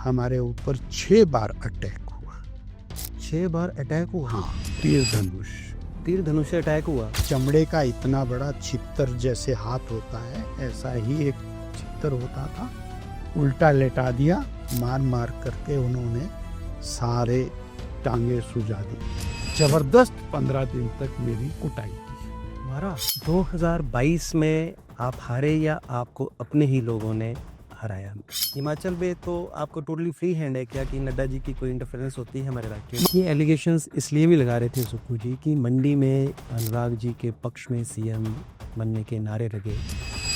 हमारे ऊपर 6 बार अटैक हुआ। 6 बार अटैक हुआ? हाँ, तीर धनुष। तीर धनुष से अटैक हुआ? चमड़े का इतना बड़ा छितर जैसे हाथ होता है, ऐसा ही एक छितर होता था, उल्टा लेटा दिया, मार मार करके उन्होंने सारे टांगे सुजा दी। जबरदस्त 15 दिन तक मेरी कुटाई की। मारा। 2022 में आप हारे या आपको अपने ही लोगों ने हराया? हिमाचल में तो आपको टोटली फ्री हैंड है क्या कि नड्डा जी की कोई इंटरफेरेंस होती है हमारे राज्य में? ये एलिगेशंस इसलिए भी लगा रहे थे सुक्खू जी कि मंडी में अनुराग जी के पक्ष में सीएम बनने के नारे लगे।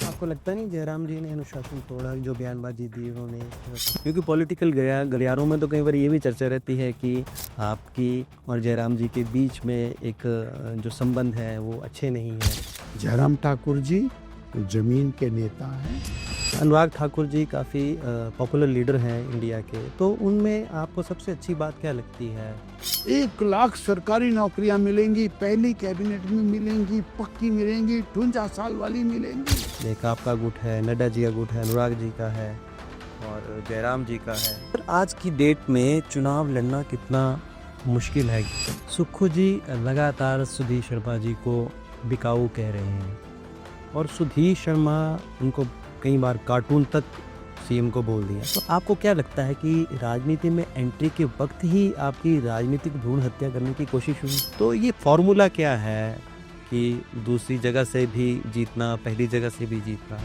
आपको लगता नहीं जयराम जी ने अनुशासन तोड़ा, जो बयानबाजी दी उन्होंने? क्योंकि पॉलिटिकल गलियारों में तो कई बार ये भी चर्चा रहती है कि आपकी और जयराम जी के बीच में एक जो संबंध है वो अच्छे नहीं है। जयराम ठाकुर जी जमीन के नेता हैं। अनुराग ठाकुर जी काफ़ी पॉपुलर लीडर हैं इंडिया के, तो उनमें आपको सबसे अच्छी बात क्या लगती है? 1 लाख सरकारी नौकरियां मिलेंगी, पहली कैबिनेट में मिलेंगी, पक्की मिलेंगी, 52 साल वाली मिलेंगी। एक आपका गुट है, नड्डा जी का गुट है, अनुराग जी का है और जयराम जी का है। पर आज की डेट में चुनाव लड़ना कितना मुश्किल है। सुक्खू जी लगातार सुधीर शर्मा जी को बिकाऊ कह रहे हैं और सुधीर शर्मा उनको कई बार कार्टून तक सीएम को बोल दिया। तो आपको क्या लगता है कि राजनीति में एंट्री के वक्त ही आपकी राजनीतिक भ्रूण हत्या करने की कोशिश हुई? तो ये फॉर्मूला क्या है कि दूसरी जगह से भी जीतना, पहली जगह से भी जीतना?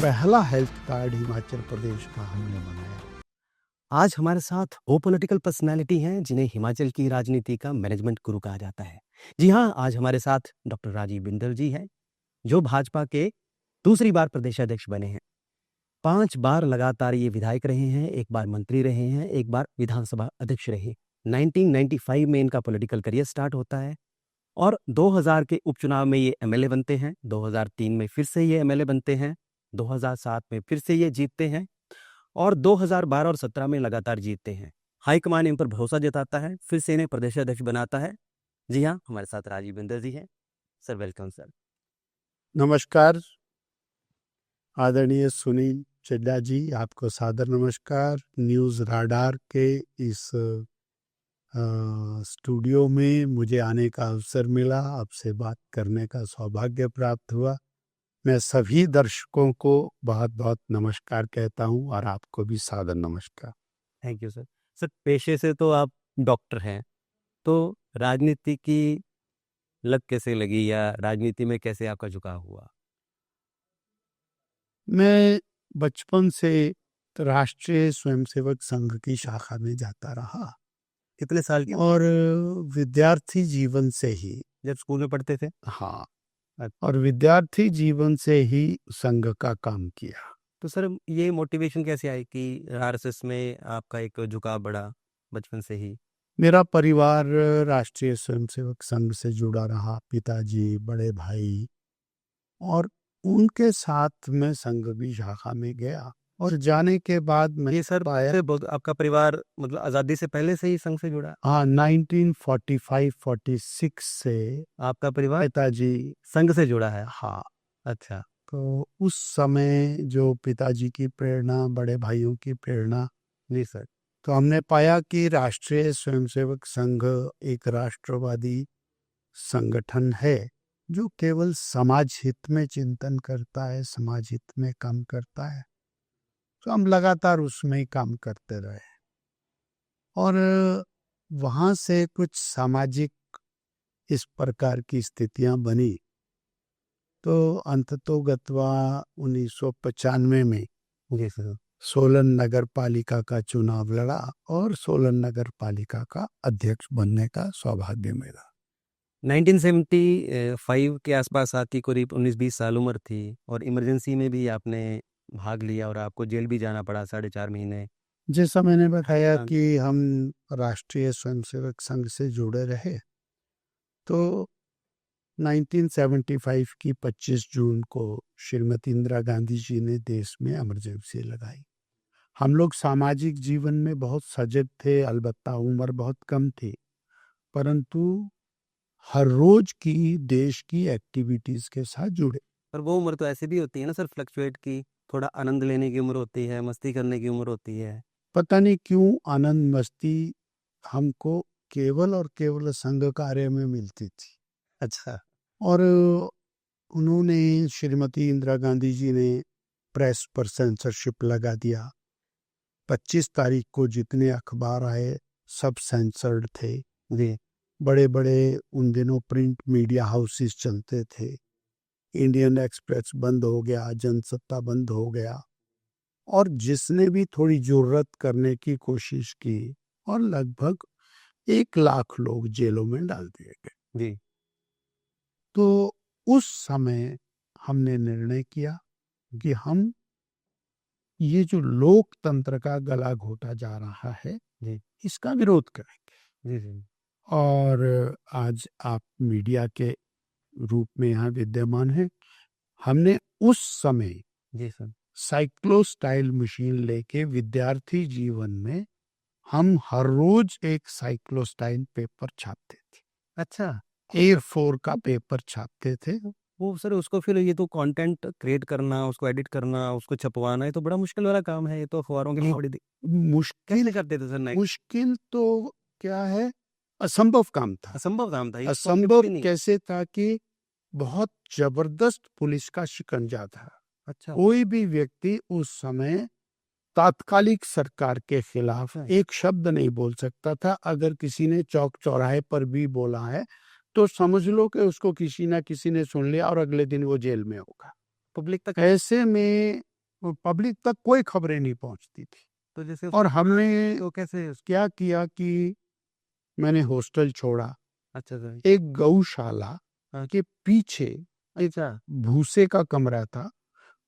पहला हेल्थ कार्ड हिमाचल प्रदेश का हमने बनाया। आज हमारे साथ वो पॉलिटिकल पर्सनालिटी हैं जिन्हें हिमाचल की राजनीति का मैनेजमेंट गुरु कहा जाता है। जी हाँ, आज हमारे साथ डॉक्टर राजीव बिंदल जी हैं, जो भाजपा के दूसरी बार प्रदेशाध्यक्ष बने हैं। 5 बार लगातार ये विधायक रहे हैं, 1 बार मंत्री रहे हैं, 1 बार विधानसभा अध्यक्ष रहे। 1995 में इनका पॉलिटिकल करियर स्टार्ट होता है और 2000 के उपचुनाव में ये एमएलए बनते हैं, 2003 में फिर से ये एमएलए बनते हैं, 2007 में फिर से ये जीतते हैं और 2012 और 17 में लगातार जीतते हैं। हाईकमान इन पर भरोसा जताता है, फिर से इन्हें प्रदेशाध्यक्ष बनाता है। जी हाँ, हमारे साथ राजीव बिंदल जी हैं। Sir, welcome sir. नमस्कार आदरणीय सुनील चड्डा जी, आपको सादर नमस्कार। न्यूज़ राडार के इस स्टूडियो में मुझे आने का अवसर मिला, आपसे बात करने का सौभाग्य प्राप्त हुआ। मैं सभी दर्शकों को बहुत बहुत नमस्कार कहता हूं और आपको भी सादर नमस्कार। Thank you sir. सर, पेशे से तो आप डॉक्टर हैं, तो राजनीति की लत कैसे लगी या राजनीति में कैसे आपका झुकाव हुआ? मैं बचपन से राष्ट्रीय स्वयंसेवक संघ की शाखा में जाता रहा। कितने साल की? और विद्यार्थी जीवन से ही। जब स्कूल में पढ़ते थे? हाँ, अच्छा। और विद्यार्थी जीवन से ही संघ का काम किया। तो सर, ये मोटिवेशन कैसे आई कि आरएसएस में आपका एक झुकाव बढ़ा बचपन से ही? मेरा परिवार राष्ट्रीय स्वयंसेवक संघ से जुड़ा रहा, पिताजी, बड़े भाई, और उनके साथ मैं संघ की शाखा में गया और जाने के बाद मैं ये सर पाया। आपका परिवार मतलब आज़ादी से पहले से ही संघ से जुड़ा? हाँ, 1945-46 से आपका परिवार पिताजी संघ से जुड़ा है? हाँ, अच्छा। तो उस समय जो पिताजी की प्रेरणा, बड़े भाइयों की प्रेरणा, जी सर। तो हमने पाया कि राष्ट्रीय स्वयंसेवक संघ एक राष्ट्रवादी संगठन है जो केवल समाज हित में चिंतन करता है, समाज हित में काम करता है। तो हम लगातार उसमें ही काम करते रहे और वहाँ से कुछ सामाजिक इस प्रकार की स्थितियां बनी, तो अंततोगत्वा 1995 में जी सर। सोलन नगर पालिका का चुनाव लड़ा और सोलन नगर पालिका का अध्यक्ष बनने का सौभाग्य मिला। 1975 के आसपास आपकी करीब 19-20 साल उम्र थी और इमरजेंसी में भी आपने भाग लिया और आपको जेल भी जाना पड़ा 4.5 महीने। जैसा मैंने बताया हाँ। कि हम राष्ट्रीय स्वयंसेवक संघ से जुड़े रहे, तो 1975 की 25 जून को श्रीमती इंदिरा गांधी जी ने देश में इमरजेंसी लगाई। हम लोग सामाजिक जीवन में बहुत सजग थे, अलबत्ता उम्र बहुत कम थी, परंतु हर रोज की देश की एक्टिविटीज के साथ जुड़े। पर वो उम्र तो ऐसे भी होती है ना सर, फ्लक्चुएट की, थोड़ा आनंद लेने की उम्र होती है, मस्ती करने की उम्र होती है। पता नहीं क्यों आनंद मस्ती हमको केवल और केवल संघ कार्य में मिलती थी। अच्छा। और उन्होंने, श्रीमती इंदिरा गांधी जी ने प्रेस पर सेंसरशिप लगा दिया। 25 तारीख को जितने अखबार आए सब सेंसर्ड थे। जी। बड़े बड़े उन दिनों प्रिंट मीडिया हाउसेस चलते थे। इंडियन एक्सप्रेस बंद हो गया, जनसत्ता बंद हो गया, और जिसने भी थोड़ी जुर्रत करने की कोशिश की, और लगभग 1 लाख लोग जेलों में डाल दिए गए। जी। तो उस समय हमने निर्णय किया कि हम ये जो लोकतंत्र का गला घोटा जा रहा है, जी। इसका विरोध करेंगे। जी, जी। और आज आप मीडिया के रूप में यहाँ विद्यमान हैं। हमने उस समय जी सर। साइक्लोस्टाइल मशीन लेके विद्यार्थी जीवन में हम हर रोज एक साइक्लोस्टाइल पेपर छापते थे। अच्छा। A4 का पेपर छापते थे। वो सर उसको फिर ये तो कंटेंट क्रिएट करना, उसको एडिट करना, उसको छपवाना, ये तो बड़ा मुश्किल वाला काम है। ये तो अखबारों के लिए बड़ी मुश्किल कैसे करते थे सर? नहीं, मुश्किल तो क्या है, असंभव काम था। असंभव काम था। ये तो असंभव भी नहीं। कैसे था कि बहुत जबरदस्त पुलिस का शिकंजा था। अच्छा। कोई भी व्यक्ति उस समय तात्कालिक सरकार के खिलाफ एक शब्द नहीं बोल सकता था। अगर किसी ने चौक चौराहे पर भी बोला है तो समझ लो कि उसको किसी ना किसी ने सुन लिया और अगले दिन वो जेल में होगा। पब्लिक तक ऐसे में पब्लिक तक कोई खबरें नहीं पहुंचती थी। तो जैसे और हमने तो कैसे? क्या किया कि मैंने हॉस्टल छोड़ा। अच्छा सर। एक गौशाला हाँ। के पीछे एक अच्छा। भूसे का कमरा था।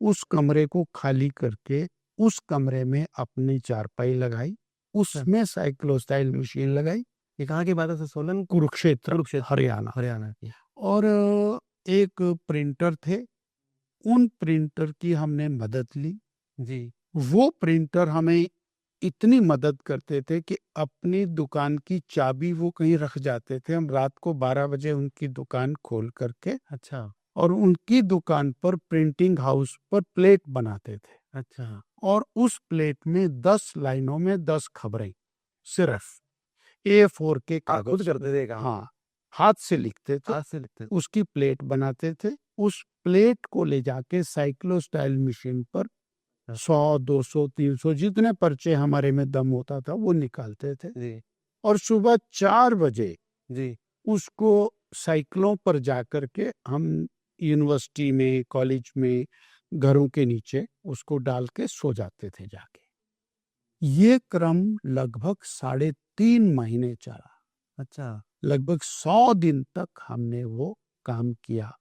उस कमरे को खाली करके उस कमरे में अपनी चारपाई लगाई, उसमें साइक्लोस्टाइल मशीन लगाई। ये कहाँ की बात है सर? सोलन? कुरुक्षेत्र, हरियाणा। हरियाणा की। और एक प्रिंटर थे, उन प्रिंटर की हमने मदद ली। जी। वो प्रिंटर हमें इतनी मदद करते थे कि अपनी दुकान की चाबी वो कहीं रख जाते थे। हम रात को 12 बजे उनकी दुकान खोल करके अच्छा। और उनकी दुकान पर प्रिंटिंग हाउस पर प्लेट बनाते थे। अच्छा। और उस प्लेट में 10 लाइनों में 10 खबरें, सिर्फ A4 के कागज खुद करते थे काम? हाँ, हाथ से लिखते थे। हाथ से लिखते थे? उसकी प्लेट बनाते थे। उस प्लेट को ले जाके साइक्लोस्टाइल मशीन पर 100, 200, 300 जितने पर्चे हमारे में दम होता था वो निकालते थे। जी। और सुबह 4 बजे जी। उसको साइकिलों पर जाकर के हम यूनिवर्सिटी में, कॉलेज में, घरों के नीचे उसको डाल के सो जाते थे जाके। ये क्रम लगभग 3.5 महीने चला। अच्छा। लगभग 100 दिन तक हमने वो काम किया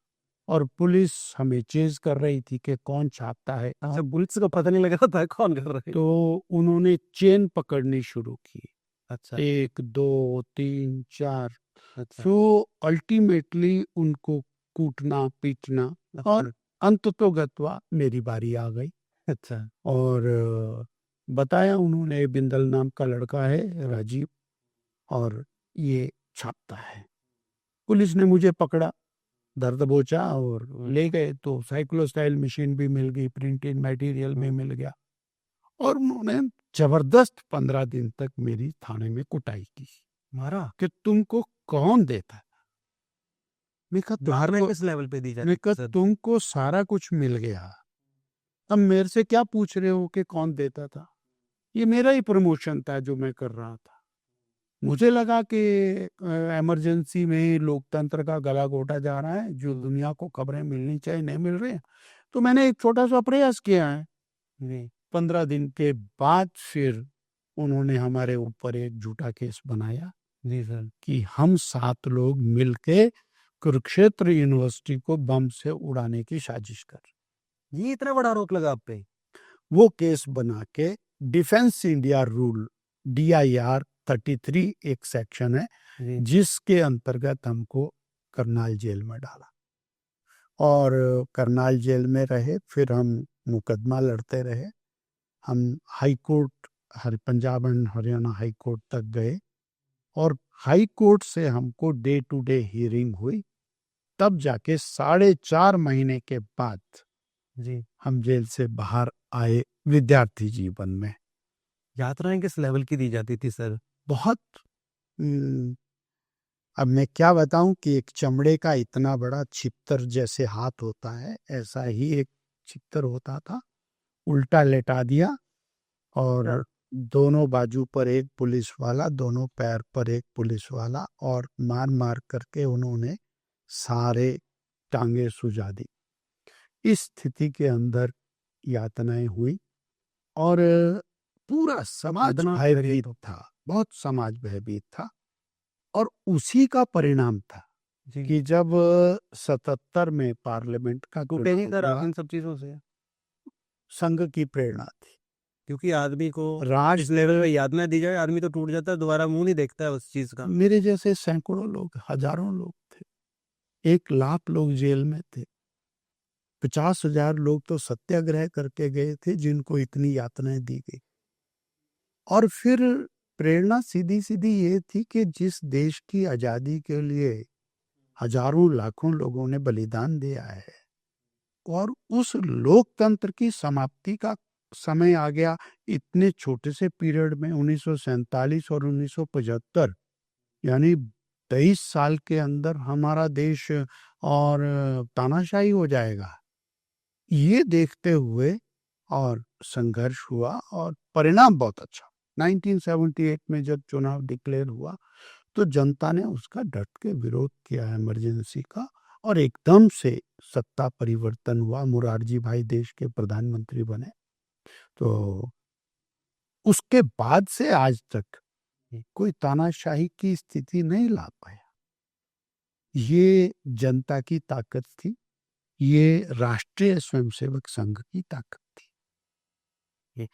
और पुलिस हमें चेज कर रही थी कि कौन छापता है। अच्छा, पुलिस को पता नहीं लग रहा था कौन कर रहा है? तो उन्होंने चेन पकड़नी शुरू की। अच्छा। 1, 2, 3, 4। अच्छा। तो अल्टीमेटली उनको कूटना, पीटना, और अंततोगत्वा मेरी बारी आ गई। अच्छा। और बताया उन्होंने, बिंदल नाम का लड़का है, राजीव, और ये छापता है। पुलिस ने मुझे पकड़ा, दर दबोचा और ले गए। तो साइक्लोस्टाइल मशीन भी मिल गई, प्रिंटेड मटेरियल में मिल गया। और उन्होंने जबरदस्त 15 दिन तक मेरी थाने में कुटाई की, मारा कि तुमको कौन देता है। मैं बिहार में कहा किस लेवल पे दी मैं जाती है कहा सर? तुमको सारा कुछ मिल गया, अब मेरे से क्या पूछ रहे हो कि कौन देता था। ये मेरा ही प्रमोशन था जो मैं कर रहा था। मुझे लगा कि इमरजेंसी में लोकतंत्र का गला घोटा जा रहा है, जो दुनिया को खबरें मिलनी चाहिए नहीं मिल रही हैं। तो मैंने एक छोटा सा प्रयास किया है। जी। 15 दिन के बाद फिर उन्होंने हमारे ऊपर एक झूठा केस बनाया जी सर। कि हम 7 लोग मिलके कुरुक्षेत्र यूनिवर्सिटी को बम से उड़ाने की साजिश कर। ये इतना बड़ा आरोप लगा आप पे? वो केस बना के डिफेंस इंडिया रूल DIR 33 एक सेक्शन है, जी। जिसके अंतर्गत हमको करनाल जेल में डाला। और करनाल जेल में रहे। फिर हम मुकदमा लड़ते रहे। हम high court, Punjab and Haryana high court तक गए, और हाई कोर्ट से हमको डे टू डे हियरिंग हुई। तब जाके 4.5 महीने के बाद जी। हम जेल से बाहर आए विद्यार्थी जीवन में। यात्राएँ किस लेवल की दी जाती थी सर? बहुत अब मैं क्या बताऊं कि एक चमड़े का इतना बड़ा छितर जैसे हाथ होता है, ऐसा ही एक छितर होता था, उल्टा लेटा दिया और दोनों बाजू पर एक पुलिस वाला, दोनों पैर पर एक पुलिस वाला, और मार मार करके उन्होंने सारे टांगे सुजा दी। इस स्थिति के अंदर यातनाएं हुई और पूरा समाज वेदना भयभीत था, बहुत समाज भयभीत था। और उसी का परिणाम था जी। कि जब 77 में पार्लियामेंट का टूटे नहीं चुनाव सर आप हुआ, इन सब चीज़ों से? संघ की प्रेरणा थी। क्योंकि आदमी को राज इस लेवल पे याद ना दी जाए, आदमी तो टूट जाता है, दोबारा मुँह नहीं देखता है उस चीज़ का। मेरे जैसे सैकड़ों लोग, हजारों लोग थे, 1 लाख लोग जेल में थे, 50,000 लोग तो सत्याग्रह करके गए थे जिनको इतनी यातनाएं दी गई। और फिर प्रेरणा सीधी-सीधी ये थी कि जिस देश की आज़ादी के लिए हजारों लाखों लोगों ने बलिदान दिया है और उस लोकतंत्र की समाप्ति का समय आ गया इतने छोटे से पीरियड में, 1947 और 1975, यानी 23 साल के अंदर हमारा देश और तानाशाही हो जाएगा, ये देखते हुए और संघर्ष हुआ और परिणाम बहुत अच्छा। 1978 में जब चुनाव डिक्लेयर हुआ तो जनता ने उसका डट के विरोध किया, इमरजेंसी का, और एकदम से सत्ता परिवर्तन हुआ, मोरारजी भाई देश के प्रधानमंत्री बने। तो उसके बाद से आज तक कोई तानाशाही की स्थिति नहीं ला पाया। ये जनता की ताकत थी, ये राष्ट्रीय स्वयंसेवक संघ की ताकत थी।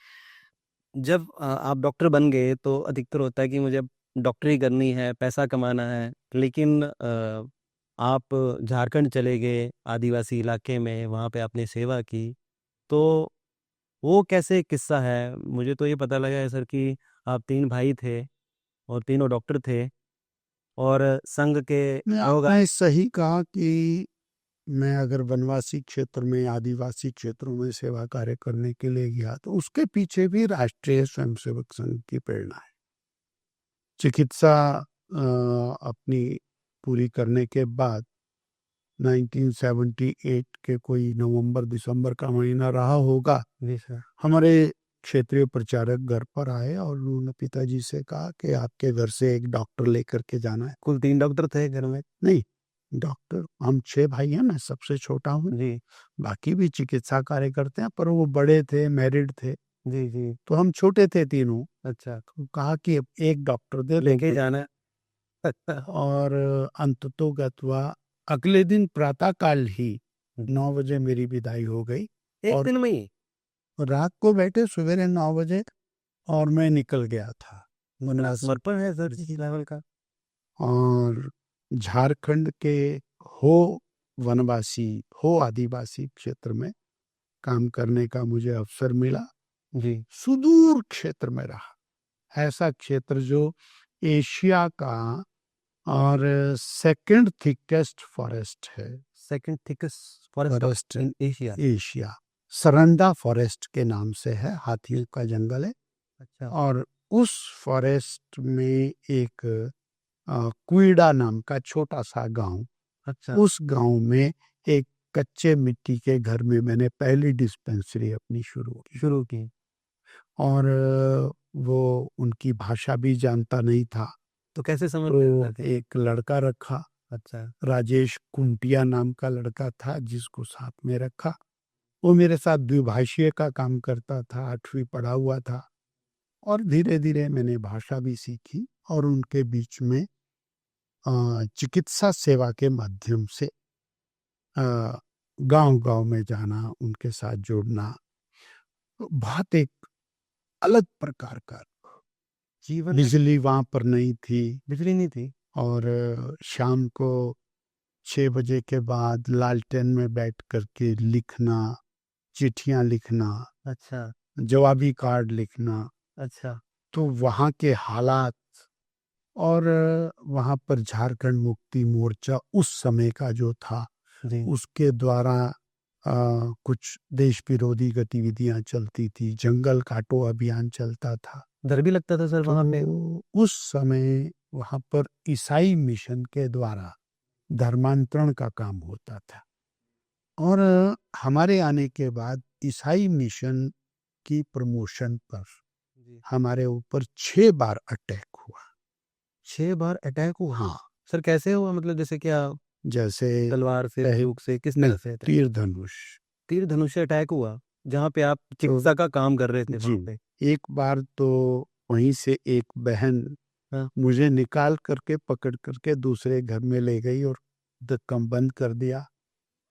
जब आप डॉक्टर बन गए तो अधिकतर होता है कि मुझे अब डॉक्टरी करनी है, पैसा कमाना है, लेकिन आप झारखंड चले गए, आदिवासी इलाके में, वहाँ पे आपने सेवा की, तो वो कैसे किस्सा है? मुझे तो ये पता लगा है सर कि आप 3 भाई थे और तीनों डॉक्टर थे और संघ के लोग आपने सही कहा कि मैं अगर वनवासी क्षेत्र में, आदिवासी क्षेत्रों में सेवा कार्य करने के लिए गया तो उसके पीछे भी राष्ट्रीय स्वयंसेवक संघ की प्रेरणा है। चिकित्सा अपनी पूरी करने के बाद 1978 के कोई नवंबर दिसंबर का महीना रहा होगा, जी सर। हमारे क्षेत्रीय प्रचारक घर पर आए और उन्होंने पिताजी से कहा कि आपके घर से एक डॉक्टर लेकर के जाना है। कुल 3 डॉक्टर थे घर में? नहीं, डॉक्टर हम 6 भाई हैं, मैं सबसे छोटा हूँ। जी। बाकी भी चिकित्सा कार्य करते हैं, पर वो बड़े थे, मैरिड थे, जी, जी। तो हम छोटे थे तीनों। अच्छा, तो कहा कि अब एक डॉक्टर दे दो लेके मुझे। जाना है। और अंततोगत्वा अगले दिन प्रातःकाल ही 9 बजे मेरी विदाई हो गई एक और दिन में ही? रात को बैठे सवेरे 9 बजे और मैं निकल गया था इतना वनवासी। समर्पण है सर इस लेवल का? और झारखंड के हो वनवासी, हो आदिवासी क्षेत्र में काम करने का मुझे अवसर मिला। जी। सुदूर क्षेत्र में रहा, ऐसा क्षेत्र जो एशिया का और सेकंड थिकेस्ट फॉरेस्ट है, second thickest forest forest in Asia. Asia, Saranda forest के नाम से है, हाथियों का जंगल है। अच्छा। और उस फॉरेस्ट में एक कुइडा नाम का छोटा सा गांव, अच्छा। उस गांव में एक कच्चे मिट्टी के घर में मैंने पहली डिस्पेंसरी अपनी शुरू की। और वो उनकी भाषा भी जानता नहीं था, तो कैसे समझ तो में आते? एक लड़का रखा, अच्छा। राजेश कुंटिया नाम का लड़का था जिसको साथ में रखा। वो मेरे साथ द्विभाषीय का काम करता था, 8वीं पढ़ा हुआ था, और धीरे-धीरे मैंने भाषा भी सीखी और उनके बीच में चिकित्सा सेवा के माध्यम से गाँव-गाँव में जाना, उनके साथ जुड़ना, बहुत एक अलग प्रकार का जीवन में बिजली वहाँ पर नहीं थी बिजली नहीं थी? और शाम को 6 बजे के बाद लालटेन में बैठ कर के लिखना, चिट्ठियाँ लिखना, अच्छा, जवाबी कार्ड लिखना, अच्छा। तो वहाँ के हालात और वहाँ पर झारखंड मुक्ति मोर्चा उस समय का जो था, जी। उसके द्वारा कुछ देश विरोधी गतिविधियां चलती थी, जंगल काटो अभियान चलता था। डर भी लगता था सर वहाँ पे? तो उस समय वहाँ पर ईसाई मिशन के द्वारा धर्मांतरण का काम होता था और हमारे आने के बाद ईसाई मिशन की प्रमोशन पर जी। हमारे ऊपर 6 बार अटैक हुआ। 6 बार अटैक हुआ? हाँ, सर कैसे हुआ, मतलब जैसे क्या जैसे तलवार से, बंदूक से, किस नहीं, तरह से अटैक? तीर धनुष। तीर धनुष से अटैक हुआ, जहाँ पे आप तो चिकित्सा का काम कर रहे थे जी, वहाँ पे? एक बार तो वहीं से एक बहन हाँ। मुझे निकाल करके पकड़ करके दूसरे घर में ले गई और ढक्कन बंद कर दिया।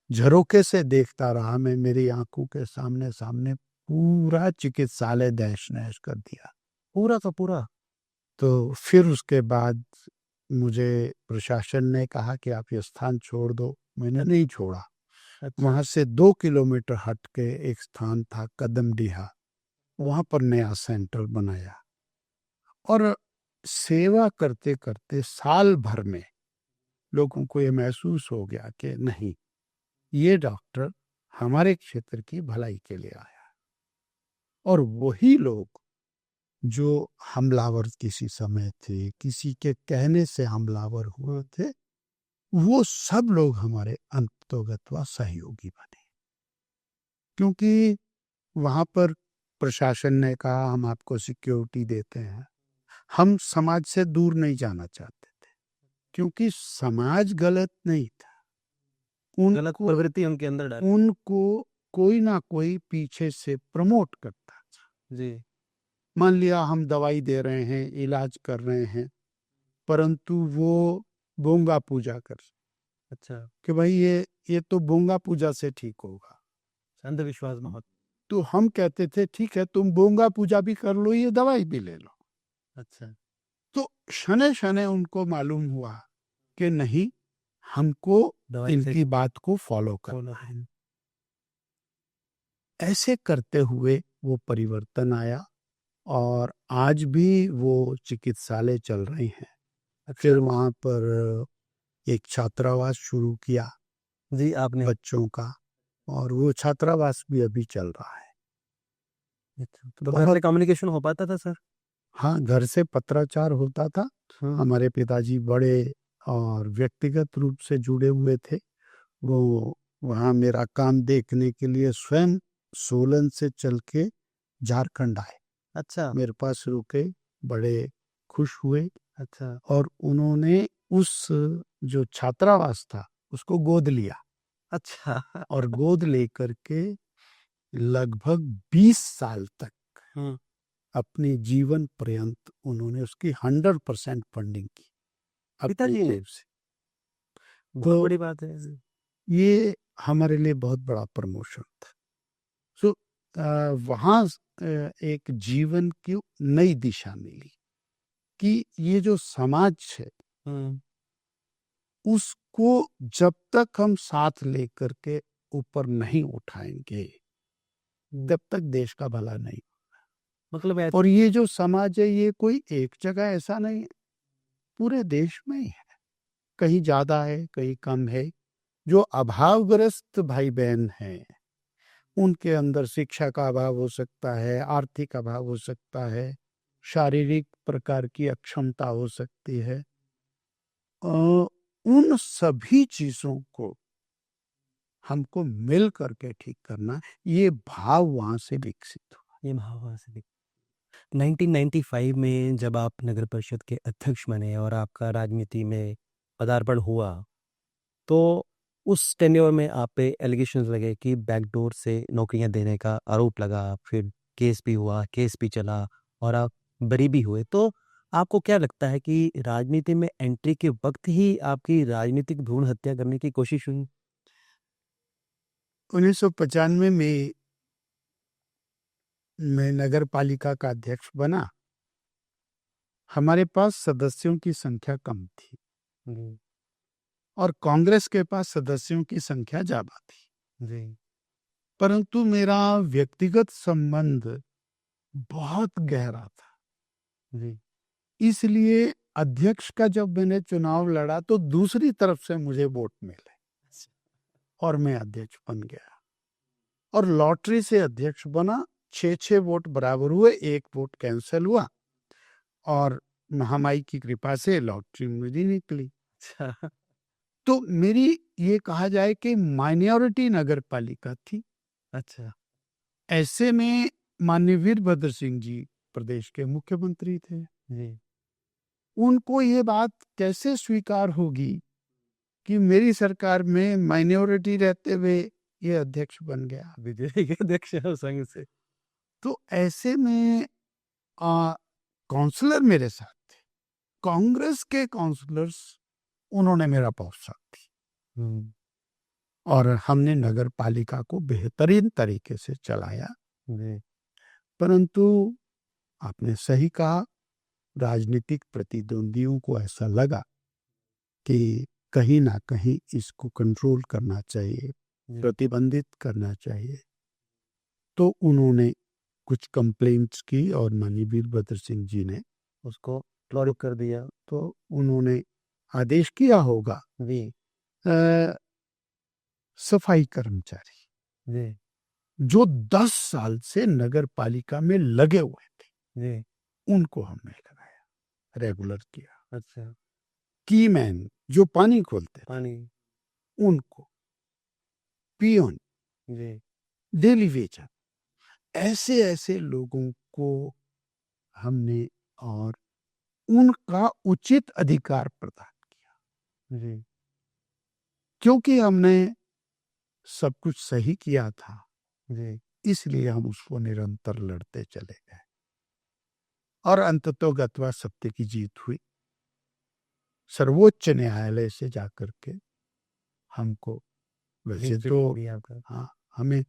झरोखे से देखता रहा मैं, मेरी आंखों के सामने सामने पूरा चिकित्सालय तहस-नहस कर दिया। पूरा का पूरा? तो फिर उसके बाद मुझे प्रशासन ने कहा कि आप ये स्थान छोड़ दो। मैंने नहीं छोड़ा। अच्छा। वहाँ से 2 किलोमीटर हट के एक स्थान था कदमडीहा, वहाँ पर नया सेंटर बनाया और सेवा करते-करते साल भर में लोगों को ये महसूस हो गया कि नहीं, ये डॉक्टर हमारे क्षेत्र की भलाई के लिए आया। और वही लोग जो हमलावर किसी समय थे, किसी के कहने से हमलावर हुए थे, वो सब लोग हमारे अंततोगत्वा सहयोगी बने। क्योंकि वहाँ पर प्रशासन ने कहा हम आपको सिक्योरिटी देते हैं। हम समाज से दूर नहीं जाना चाहते थे, क्योंकि समाज गलत नहीं था। गलत उनको प्रवृत्ति उनके अंदर डाली। उनको कोई ना कोई पीछे से प्रमोट करता था। जी। मान लिया हम दवाई दे रहे हैं, इलाज कर रहे हैं, परंतु वो बोंगा पूजा कर अच्छा। कि भाई ये तो बोंगा पूजा से ठीक होगा। अंधविश्वास बहुत। तो हम कहते थे ठीक है तुम बोंगा पूजा भी कर लो, ये दवाई भी ले लो। अच्छा। तो शनै-शनै उनको मालूम हुआ कि नहीं, हमको दवाई से इनकी बात को फॉलो फॉलो करना है। करना। ऐसे करते हुए वो परिवर्तन आया और आज भी वो चिकित्सालय चल रहे हैं। फिर अच्छा। वहाँ पर एक छात्रावास शुरू किया जी, आपने। बच्चों का और वो छात्रावास भी अभी चल रहा है। अच्छा, तो घर बहुत से कम्युनिकेशन हो पाता था सर? हाँ, घर से पत्राचार होता था। हाँ। हमारे पिताजी बड़े और व्यक्तिगत रूप से जुड़े हुए थे। वो वहाँ मेरा काम देखने के लिए स्वयं सोलन से चल के झारखंड आए। अच्छा। मेरे पास रुके, बड़े खुश हुए अच्छा। और उन्होंने उस जो छात्रावास था, उसको गोद लिया अच्छा। और गोद लेकर के लगभग 20 साल तक हुँ। अपने जीवन पर्यंत उन्होंने उसकी 100% फंडिंग की अपनी पिताजी ने? जेब से। बहुत तो बड़ी बात है। ये हमारे लिए बहुत बड़ा प्रमोशन था। सो वहाँ एक जीवन की नई दिशा मिली कि ये जो समाज है, हुँ। उसको जब तक हम साथ लेकर के ऊपर नहीं उठाएँगे, हुँ। तब तक देश का भला नहीं। मतलब ऐ और ये जो समाज है, ये कोई एक जगह ऐसा नहीं है, पूरे देश में ही है। कहीं ज़्यादा है, कहीं कम है। जो अभावग्रस्त भाई-बहन हैं, उनके अंदर शिक्षा का अभाव हो सकता है, आर्थिक अभाव हो सकता है, शारीरिक प्रकार की अक्षमता हो सकती है। उन सभी चीज़ों को हमको मिल करके ठीक करना, ये भाव वहाँ से विकसित हुआ। ये महावरा से भी 1995 में जब आप नगर परिषद के अध्यक्ष बने और आपका राजनीति में पदार्पण हुआ, तो उस टेन्योर में आप पे एलिगेशंस लगे कि बैकडोर से नौकरियां देने का आरोप लगा, फिर केस भी हुआ, केस भी चला और आप बरी भी हुए। तो आपको क्या लगता है कि राजनीति में एंट्री के वक्त ही आपकी राजनीतिक भ्रूण हत्या करने की कोशिश हुई? 1995 में मैं नगर पालिका का अध्यक्ष बना। हमारे पास सदस्यों की संख्या कम थी जी। और कांग्रेस के पास सदस्यों की संख्या ज़्यादा थी। जी। परंतु मेरा व्यक्तिगत संबंध बहुत गहरा था। जी। इसलिए अध्यक्ष का जब मैंने चुनाव लड़ा तो दूसरी तरफ से मुझे वोट मिले और मैं अध्यक्ष बन गया। और लॉटरी से अध्यक्ष बना। 6 वोट बराबर हुए, 1 वोट कैंसिल हुआ और महामाई की कृपा से लॉटरी मेरी निकली। अच्छा। तो मेरी ये कहा जाए कि माइनॉरिटी नगर पालिका थी। अच्छा। ऐसे में माननीय वीरभद्र सिंह जी प्रदेश के मुख्यमंत्री थे। जी। उनको ये बात कैसे स्वीकार होगी कि मेरी सरकार में माइनॉरिटी रहते हुए ये अध्यक्ष बन गया। बीजेपी के अध्यक्ष हैं उस संघ से। तो ऐसे में काउंसलर मेरे साथ थे, कांग्रेस के काउंसलर्स, उन्होंने मेरा बहुत साथ दी और हमने नगर पालिका को बेहतरीन तरीके से चलाया। जी। परंतु आपने सही कहा, राजनीतिक प्रतिद्वंदियों को ऐसा लगा कि कहीं ना कहीं इसको कंट्रोल करना चाहिए, जी। प्रतिबंधित करना चाहिए। तो उन्होंने कुछ कंप्लेंट्स की और माननीय वीरभद्र सिंह जी ने उसको फ्लोरिश कर दिया। तो उन्होंने आदेश किया होगा। जी। सफाई कर्मचारी जी। जो 10 साल से नगर पालिका में लगे हुए थे, जी। उनको हमने लगाया, रेगुलर किया। अच्छा। कीमैन जो पानी खोलते थे, पानी। उनको, पियोन, जी। डेली वेजर, ऐसे ऐसे लोगों को हमने और उनका उचित अधिकार प्रदान किया। जी। क्योंकि हमने सब कुछ सही किया था, जी। इसलिए हम उसको निरंतर लड़ते चले गए और अंततोगत्वा सत्य की जीत हुई। सर्वोच्च न्यायालय से जाकर के हमको, वैसे तो हाँ, हमें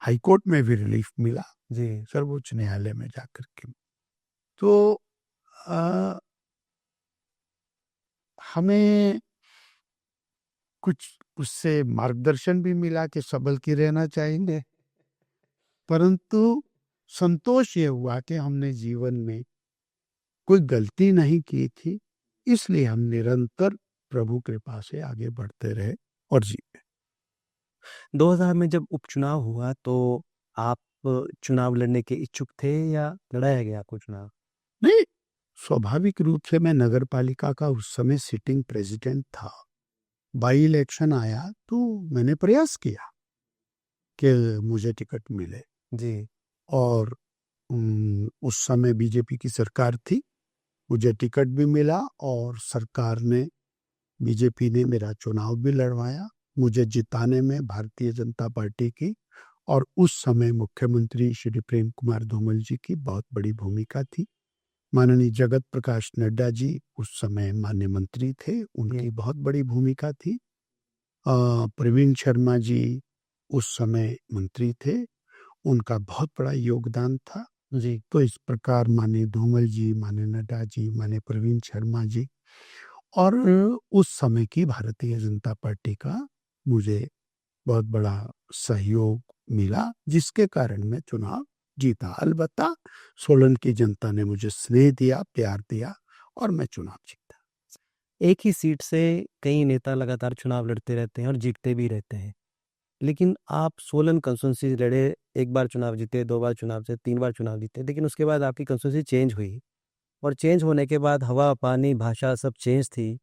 हाईकोर्ट में भी रिलीफ मिला, जी। सर्वोच्च न्यायालय में जाकर के। तो हमें कुछ उससे मार्गदर्शन भी मिला कि सबल की रहना चाहिए, परंतु संतोष ये हुआ कि हमने जीवन में कोई गलती नहीं की थी, इसलिए हम निरंतर प्रभु कृपा से आगे बढ़ते रहे और जीते। 2000 में जब उपचुनाव हुआ तो आप चुनाव लड़ने के इच्छुक थे या लड़ाया गया आपको चुनाव? नहीं, स्वाभाविक रूप से मैं नगर पालिका का उस समय सिटिंग प्रेसिडेंट था। बाई इलेक्शन आया तो मैंने प्रयास किया कि मुझे टिकट मिले जी। और उस समय बीजेपी की सरकार थी, मुझे टिकट भी मिला और सरकार ने, बीजेपी ने मेरा चुनाव भी लड़वाया। मुझे जिताने में भारतीय जनता पार्टी की और उस समय मुख्यमंत्री श्री प्रेम कुमार धूमल जी की बहुत बड़ी भूमिका थी। माननीय जगत प्रकाश नड्डा जी उस समय माननीय मंत्री थे, उनकी बहुत बड़ी भूमिका थी। प्रवीण शर्मा जी उस समय मंत्री थे, उनका बहुत बड़ा योगदान था। जी। तो इस प्रकार माननीय धूमल जी, माननीय नड्डा जी, माननीय प्रवीण शर्मा जी और उस समय की भारतीय जनता पार्टी का मुझे बहुत बड़ा सहयोग मिला, जिसके कारण मैं चुनाव जीता। अलबत्ता सोलन की जनता ने मुझे स्नेह दिया, प्यार दिया और मैं चुनाव जीता। एक ही सीट से कई नेता लगातार चुनाव लड़ते रहते हैं और जीतते भी रहते हैं, लेकिन आप सोलन कंस्टिट्यूंसी लड़े, एक बार चुनाव जीते, 2 बार चुनाव से 3 बार चुनाव जीते, लेकिन उसके बाद आपकी कंस्टिट्यूंसी चेंज हुई और चेंज होने के बाद हवा, पानी, भाषा सब चेंज थी।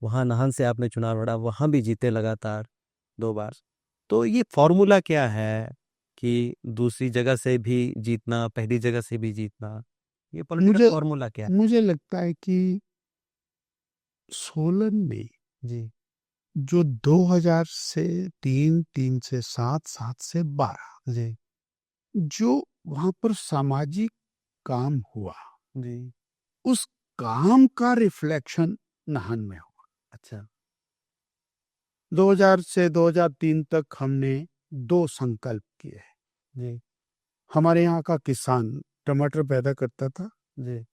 वहाँ नाहन से आपने चुनाव लड़ा, वहाँ भी जीते लगातार 2 बार। तो ये फॉर्मूला क्या है कि दूसरी जगह से भी जीतना, पहली जगह से भी जीतना? ये पॉलिटिकल फॉर्मूला क्या है? मुझे लगता है कि सोलन में जी। जो 2000 से 3, 3 से 7, 7 से 12 जी। जो वहां पर सामाजिक काम हुआ, जी। उस काम का रिफ्लेक्शन नाहन में हुआ। अच्छा। 2000 से 2003 तक हमने 2 संकल्प किए। जी। हमारे यहाँ का किसान टमाटर पैदा करता था, जी।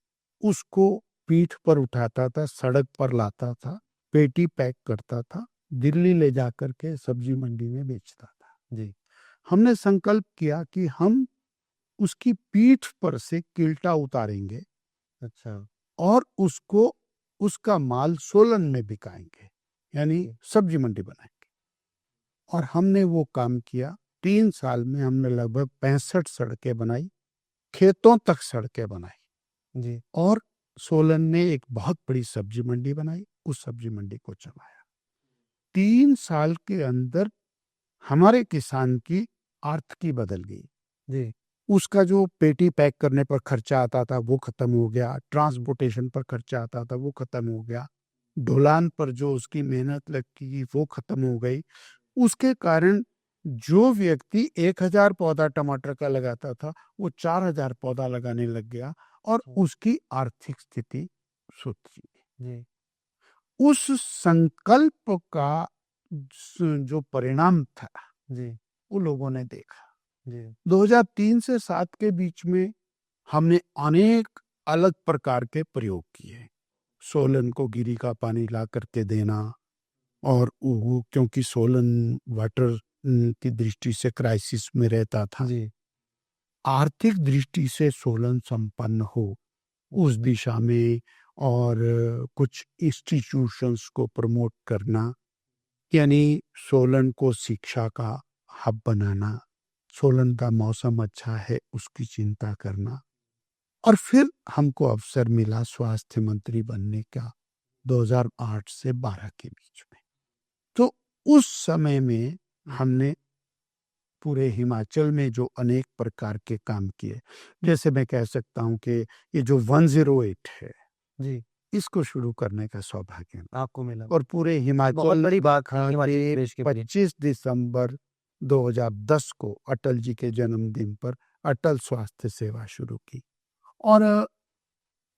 उसको पीठ पर उठाता था, सड़क पर लाता था, पेटी पैक करता था, दिल्ली ले जाकर के सब्जी मंडी में बेचता था। जी। हमने संकल्प किया कि हम उसकी पीठ पर से किल्टा उतारेंगे अच्छा। और उसको, उसका माल सोलन में बिकाएंगे, यानी सब्जी मंडी बनाएंगे। और हमने वो काम किया। 3 साल में हमने लगभग 65 सड़कें बनाई, खेतों तक सड़कें बनाई जी। और सोलन ने एक बहुत बड़ी सब्जी मंडी बनाई, उस सब्जी मंडी को चलाया। 3 साल के अंदर हमारे किसान की आर्थिकी बदल गई। जी। उसका जो पेटी पैक करने पर खर्चा आता था वो खत्म हो गया, ट्रांसपोर्टेशन पर खर्चा आता था वो खत्म हो गया, ढुलान पर जो उसकी मेहनत लगती वो खत्म हो गई। उसके कारण जो व्यक्ति 1000 पौधा टमाटर का लगाता था वो 4000 पौधा लगाने लग गया और उसकी आर्थिक स्थिति सुधरी। जी। उस संकल्प का जो परिणाम था जी। वो लोगों ने देखा। जी। 2003 से 7 के बीच में हमने अनेक अलग प्रकार के प्रयोग किए। सोलन को गिरी का पानी ला करके देना और वो क्योंकि सोलन वाटर की दृष्टि से क्राइसिस में रहता था, जी। आर्थिक दृष्टि से सोलन संपन्न हो उस दिशा में और कुछ इंस्टीट्यूशंस को प्रमोट करना, यानी सोलन को शिक्षा का हब बनाना, सोलन का मौसम अच्छा है उसकी चिंता करना। और फिर हमको अवसर मिला स्वास्थ्य मंत्री बनने का 2008 से 12 के बीच में। तो उस समय में हमने पूरे हिमाचल में जो अनेक प्रकार के काम किए, जैसे मैं कह सकता हूँ कि ये जो 108 है जी। इसको शुरू करने का सौभाग्य मिला आपको मिला। और पूरे बहुत हिमाचल बड़ी बात है हमारे देश के लिए। 25 दिसंबर 2010 को अटल जी के जन्मदिन पर अटल स्वास्थ्य सेवा शुरू की और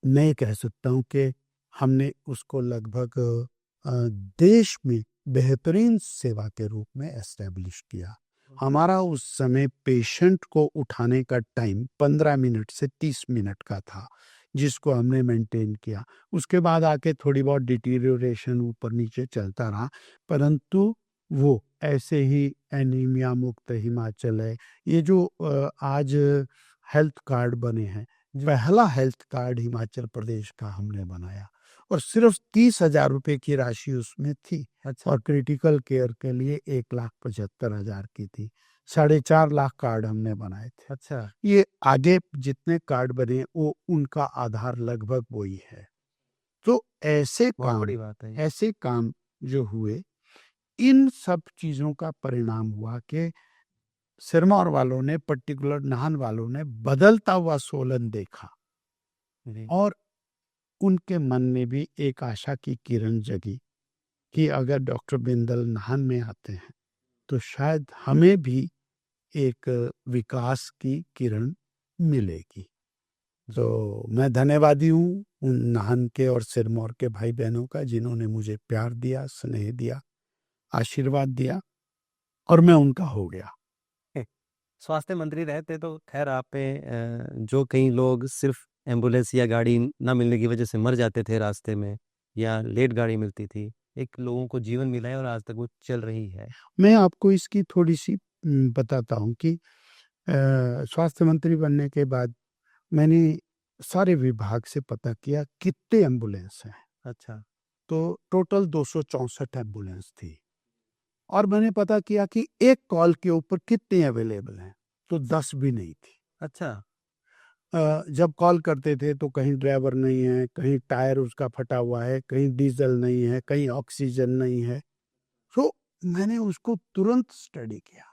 मैं कह सकता हूँ कि हमने उसको लगभग देश में बेहतरीन सेवा के रूप में एस्टेब्लिश किया। हमारा उस समय पेशेंट को उठाने का टाइम 15 मिनट से 30 मिनट का था, जिसको हमने मेंटेन किया। उसके बाद आके थोड़ी बहुत डिटीरियोरेशन ऊपर नीचे चलता रहा, परंतु वो ऐसे ही एनीमिया मुक्त हिमाचल है। ये जो आज हेल्थ कार्ड बने हैं, पहला हेल्थ कार्ड हिमाचल प्रदेश का हमने बनाया और सिर्फ 30,000 रुपए की राशि उसमें थी। अच्छा। और क्रिटिकल केयर के लिए 1,75,000 की थी। 4.5 लाख कार्ड हमने बनाए थे। अच्छा। ये आगे जितने कार्ड बने वो उनका आधार लगभग वही है। तो ऐसे बहुत बड़ी बात है ये। ऐसे काम जो हुए, इन सब चीजों का परिणाम हुआ कि सिरमौर वालों ने, पर्टिकुलर नाहन वालों ने बदलता हुआ सोलन देखा जी। और उनके मन में भी एक आशा की किरण जगी कि अगर डॉक्टर बिंदल नाहन में आते हैं तो शायद हमें भी एक विकास की किरण मिलेगी। तो मैं धन्यवादी हूँ उन नाहन के और सिरमौर के भाई बहनों का जिन्होंने मुझे प्यार दिया, स्नेह दिया, आशीर्वाद दिया और मैं उनका हो गया। स्वास्थ्य मंत्री रहते तो खैर आप पे जो कई लोग सिर्फ एम्बुलेंस या गाड़ी ना मिलने की वजह से मर जाते थे रास्ते में या लेट गाड़ी मिलती थी, एक लोगों को जीवन मिला है और आज तक वो चल रही है। मैं आपको इसकी थोड़ी सी बताता हूँ कि स्वास्थ्य मंत्री बनने के बाद मैंने सारे विभाग से पता किया कितने एम्बुलेंस हैं। अच्छा। तो टोटल 264 एम्बुलेंस थी और मैंने पता किया कि एक कॉल के ऊपर कितने अवेलेबल हैं, तो 10 भी नहीं थी। अच्छा। जब कॉल करते थे तो कहीं ड्राइवर नहीं है, कहीं टायर उसका फटा हुआ है, कहीं डीजल नहीं है, कहीं ऑक्सीजन नहीं है। तो मैंने उसको तुरंत स्टडी किया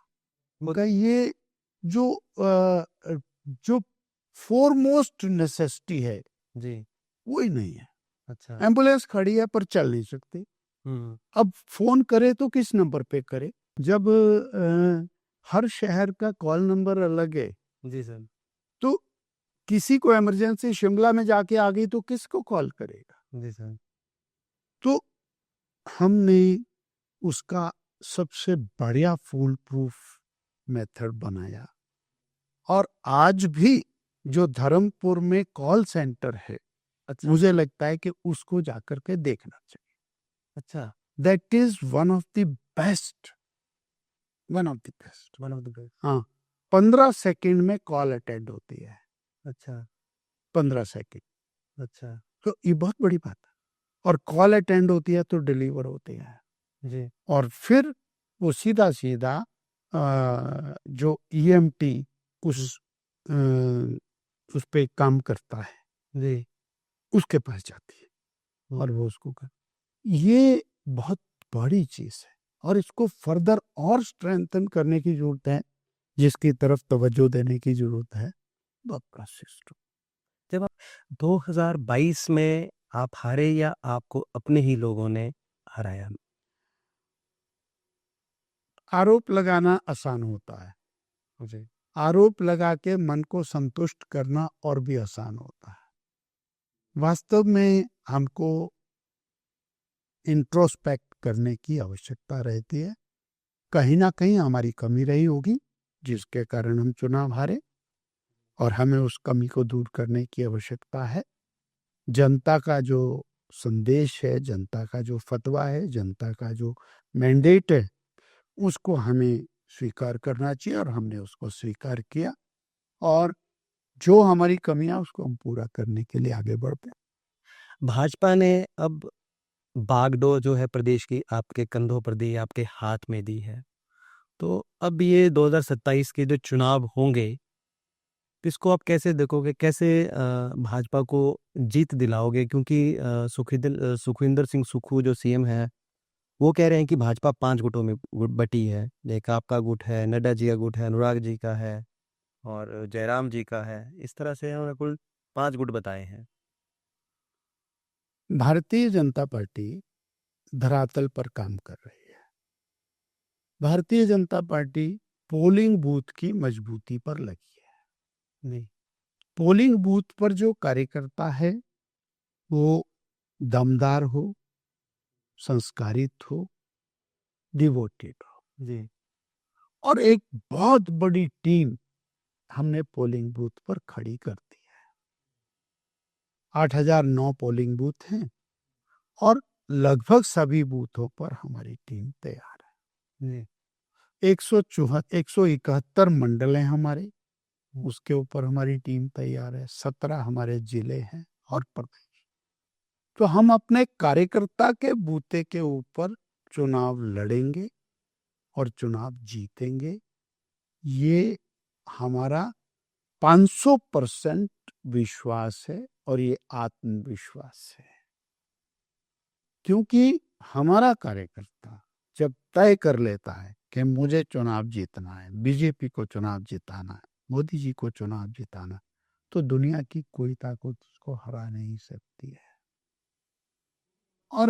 कि ये जो फोरमोस्ट नेसेसिटी है जी। वही नहीं है। अच्छा। एम्बुलेंस खड़ी है पर चल नहीं सकती। अब फोन करे तो किस नंबर पे करे? जब हर शहर का कॉल नंबर अलग है, जी सर। तो किसी को इमरजेंसी शिमला में जाके आ गई तो किसको कॉल करेगा? जी सर। तो हमने उसका सबसे बढ़िया फूल प्रूफ मेथड बनाया और आज भी जो धर्मपुर में कॉल सेंटर है, अच्छा। मुझे लगता है कि उसको जाकर के देखना चाहिए। अच्छा। That is one of the best. One of the best. हाँ, 15 सेकंड में कॉल अटेंड होती है। अच्छा। 15 सेकंड। अच्छा। तो ये बहुत बड़ी बात है और कॉल अटेंड होती है तो डिलीवर होती है जी। और फिर वो सीधा सीधा जो ईएमटी उस उस पे काम करता है जी। उसके पास जाती है और वो उसको कर, ये बहुत बड़ी चीज है और इसको फर्दर और स्ट्रेंथन करने की जरूरत है, जिसकी तरफ तवज्जो देने की जरूरत है, आपका सिस्टम। जब आप 2022 में आप हारे या आपको अपने ही लोगों ने हराया? आरोप लगाना आसान होता है, जी। आरोप लगा के मन को संतुष्ट करना और भी आसान होता है। वास्तव में हमको इंट्रोस्पेक्ट करने की आवश्यकता रहती है। कहीं ना कहीं हमारी कमी रही होगी जिसके कारण हम चुनाव हारे, और हमें उस कमी को दूर करने की आवश्यकता है। जनता का जो संदेश है, जनता का जो फतवा है, जनता का जो मैंडेट है, उसको हमें स्वीकार करना चाहिए और हमने उसको स्वीकार किया, और जो हमारी कमियां उसको हम पूरा करने के लिए आगे बढ़ते हैं। भाजपा ने अब बागडोर जो है प्रदेश की आपके कंधों पर दी, आपके हाथ में दी है। तो अब ये 2027 के जो चुनाव होंगे, इसको आप कैसे देखोगे? कैसे भाजपा को जीत दिलाओगे? क्योंकि सुखविंदर सिंह सुक्खू जो सीएम है, वो कह रहे हैं कि भाजपा 5 गुटों में बटी है। एक आपका गुट है, नड्डा जी का गुट है, अनुराग जी का है और जयराम जी का है। इस तरह से उन्होंने कुल 5 गुट बताए हैं। भारतीय जनता पार्टी धरातल पर काम कर रही है। Bharatiya Janata party polling booth की मजबूती पर लगी है। नहीं। पोलिंग बूथ पर जो कार्यकर्ता है वो दमदार हो, संस्कारित हो, डिवोटेड हो, जी। और एक बहुत बड़ी टीम हमने पोलिंग बूथ पर खड़ी कर दी है। 8009 पोलिंग बूथ हैं और लगभग सभी बूथों पर हमारी टीम तैयार है। जी। 171 मंडल हैं हमारे, उसके ऊपर हमारी टीम तैयार है। 17 हमारे जिले हैं और प्रदेश। तो हम अपने कार्यकर्ता के बूते के ऊपर चुनाव लड़ेंगे और चुनाव जीतेंगे। ये हमारा 500% विश्वास है और ये आत्मविश्वास है, क्योंकि हमारा कार्यकर्ता जब तय कर लेता है कि मुझे चुनाव जीतना है, बीजेपी को चुनाव जिताना है, मोदी जी को चुनाव जिताना, तो दुनिया की कोई ताकत उसको हरा नहीं सकती है। और